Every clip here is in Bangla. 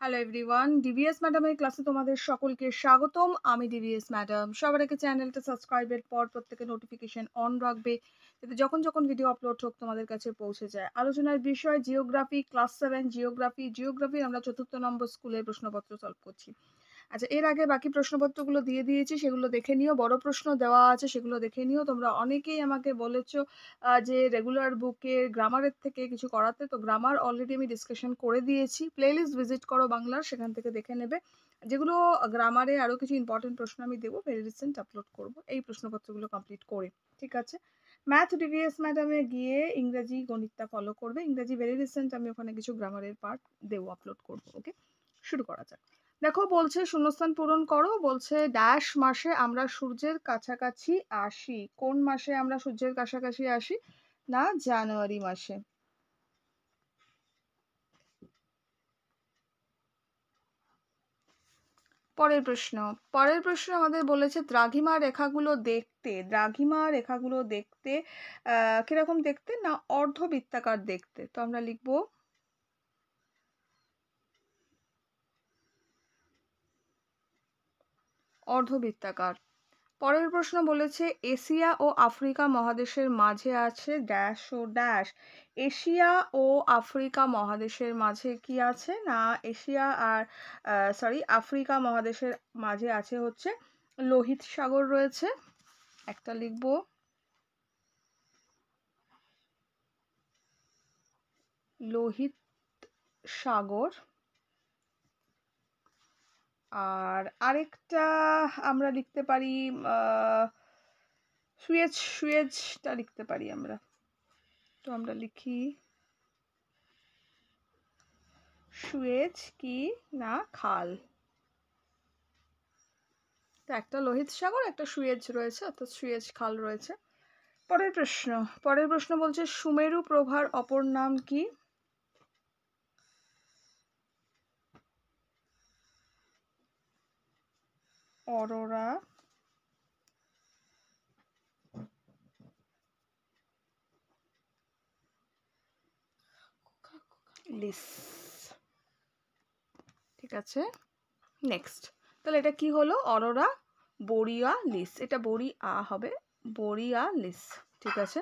হ্যালো এভরিওয়ান, ডিভিএস ম্যাডামের ক্লাসে তোমাদের সকলকে স্বাগতম। আমি ডিভিএস ম্যাডাম। সবার আগে চ্যানেলটা সাবস্ক্রাইবের পর প্রত্যেকে নোটিফিকেশন অন রাখবে, যাতে যখন যখন ভিডিও আপলোড হোক তোমাদের কাছে পৌঁছে যায়। আলোচনার বিষয় জিওগ্রাফি, ক্লাস 7 জিওগ্রাফির আমরা 4র্থ নম্বর স্কুলের প্রশ্নপত্র সলভ করছি। আচ্ছা, এর আগে বাকি প্রশ্নপত্রগুলো দিয়ে দিয়েছি, সেগুলো দেখে নিও। বড় প্রশ্ন দেওয়া আছে, সেগুলো দেখে নিও। তোমরা অনেকেই আমাকে বলেছো যে রেগুলার বুকে গ্রামারের থেকে কিছু করাতে, তো গ্রামার অলরেডি আমি ডিসকাশন করে দিয়েছি। প্লেলিস্ট ভিজিট করো বাংলার, সেখান থেকে দেখে নেবে। যেগুলো গ্রামারে আরও কিছু ইম্পর্টেন্ট প্রশ্ন আমি দেবো, ভেরি রিসেন্ট আপলোড করব এই প্রশ্নপত্রগুলো কমপ্লিট করে। ঠিক আছে? ম্যাথ ডিভিএস ম্যাডামে গিয়ে ইংরাজি গণিতটা ফলো করবে। ইংরাজি ভেরি রিসেন্ট আমি ওখানে কিছু গ্রামারের পার্ট দেবো, আপলোড করবো। ওকে, শুরু করা যাক। দেখো, বলছে শূন্যস্থান পূরণ করো। বলছে ড্যাশ মাসে আমরা সূর্যের কাছাকাছি আসি। কোন মাসে আমরা সূর্যের কাছাকাছি আসি? না, জানুয়ারি মাসে। পরের প্রশ্ন আমাদের বলেছে দ্রাঘিমা রেখাগুলো দেখতে কিরকম দেখতে? না, অর্ধবৃত্তাকার দেখতে। তো আমরা লিখবো অর্ধবৃত্তাকার। পরের প্রশ্ন বলেছে এশিয়া ও আফ্রিকা মহাদেশের মাঝে আছে ড্যাশ ও ড্যাশ। এশিয়া ও আফ্রিকা মহাদেশের মাঝে কি আছে? না, এশিয়া আর আফ্রিকা মহাদেশের মাঝে আছে হচ্ছে লোহিত সাগর রয়েছে। একটা লিখবো লোহিত সাগর। আর আরেকটা আমরা লিখতে পারি সুয়েজটা লিখতে পারি আমরা। তো আমরা লিখি সুয়েজ কি? না, খাল। তো একটা লোহিত সাগর, একটা সুয়েজ রয়েছে, অর্থাৎ সুয়েজ খাল রয়েছে। পরের প্রশ্ন বলছে সুমেরু প্রভার অপর নাম কি? অরোরা লিস। ঠিক আছে, নেক্সট। তাহলে এটা কি হলো? অরোরা বোরিয়ালিস। এটা হবে, বোরিয়ালিস। ঠিক আছে,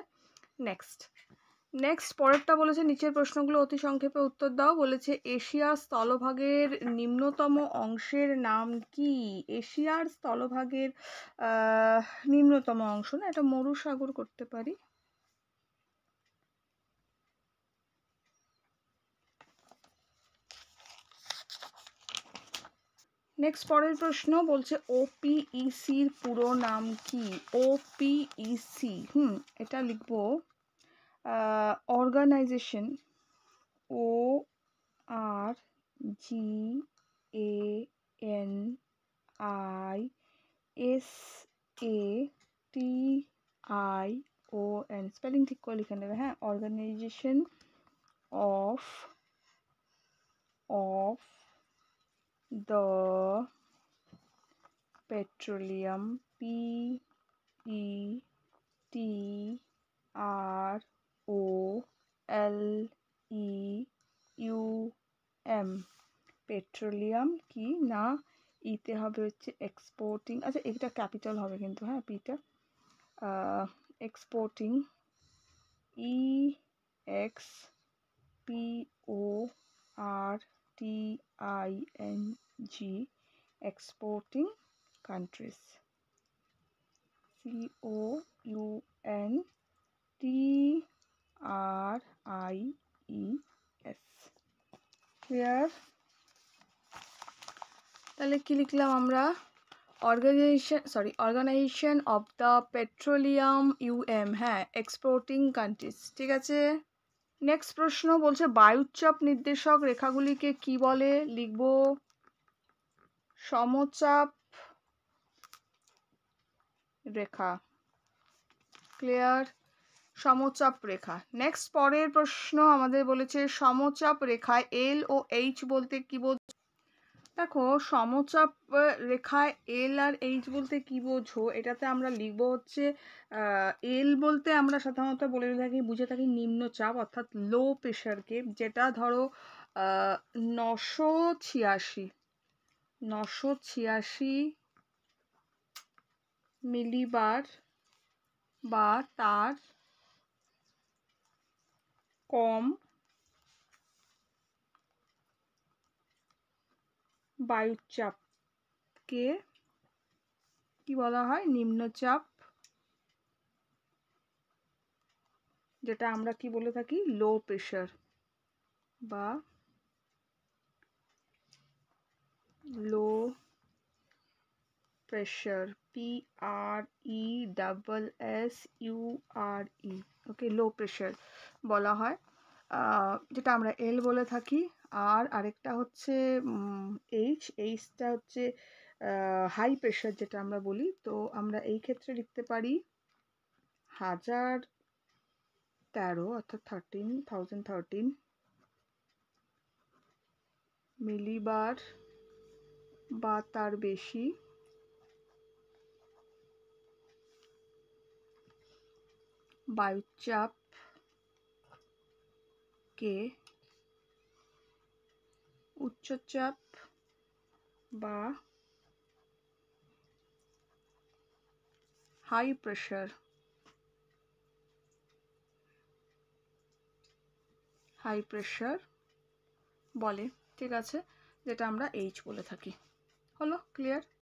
নেক্সট পরেরটা বলেছে নিচের প্রশ্নগুলো অতি সংক্ষেপে উত্তর দাও। বলেছে এশিয়ার স্থলভাগের নিম্নতম অংশের নাম কি? এশিয়ার স্থলভাগের নিম্নতম অংশ, না, এটা মরুসাগর করতে পারি। নেক্সট পরের প্রশ্ন বলছে ওপিইসির পুরো নাম কি? ওপিইসি, এটা লিখবো organisation, O R G A N I S A T I O N. Spelling ঠিক করে লিখে নেবে, হ্যাঁ। Organisation of the petroleum, PETROLEUM, petroleum কি? না, ইতে হবে হচ্ছে এক্সপোর্টিং। আচ্ছা, এটা ক্যাপিটাল হবে কিন্তু, হ্যাঁ, পিটা। Exporting, EXPORTING, exporting countries, COUNTRIES। Clear? তাহলে কি লিখলাম আমরা? অর্গানাইজেশন অফ দ্য পেট্রোলিয়াম হ্যাঁ, এক্সপোর্টিং কান্ট্রিজ। ঠিক আছে, নেক্সট প্রশ্ন বলছে বায়ুচাপ নির্দেশক রেখাগুলিকে কি বলে? লিখব সমচাপ রেখা। ক্লিয়ার? সমচাপ রেখা। নেক্সট পরের প্রশ্ন আমাদের বলেছে সমচাপ রেখায় এল ও এইচ বলতে কি বোঝো? দেখো, সমচাপ রেখায় এল আর এইচ বলতে কি বোঝো? এটাতে আমরা লিখবো হচ্ছে এল বলতে আমরা সাধারণত বুঝে থাকি নিম্নচাপ, অর্থাৎ লো প্রেশারকে, যেটা ধরো 986 মিলিবার বা তার কম বায়ুচাপকে কি বলা হয়? নিম্নচাপ, যেটা আমরা কি বলে থাকি? লো প্রেশার বা লো প্রেশার, PRESSURE, ওকে, লো প্রেশার বলা হয়, যেটা আমরা এল বলে থাকি। আর আরেকটা হচ্ছে এইচটা হচ্ছে হাই প্রেশার যেটা আমরা বলি। তো আমরা এই ক্ষেত্রে লিখতে পারি 1013 অর্থাৎ 1013 মিলিবার বা তার বেশি বায়ুচাপকে উচ্চচাপ বা হাই প্রেশার বলে, ঠিক আছে, যেটা আমরা এইচ বলে থাকি। হলো ক্লিয়ার?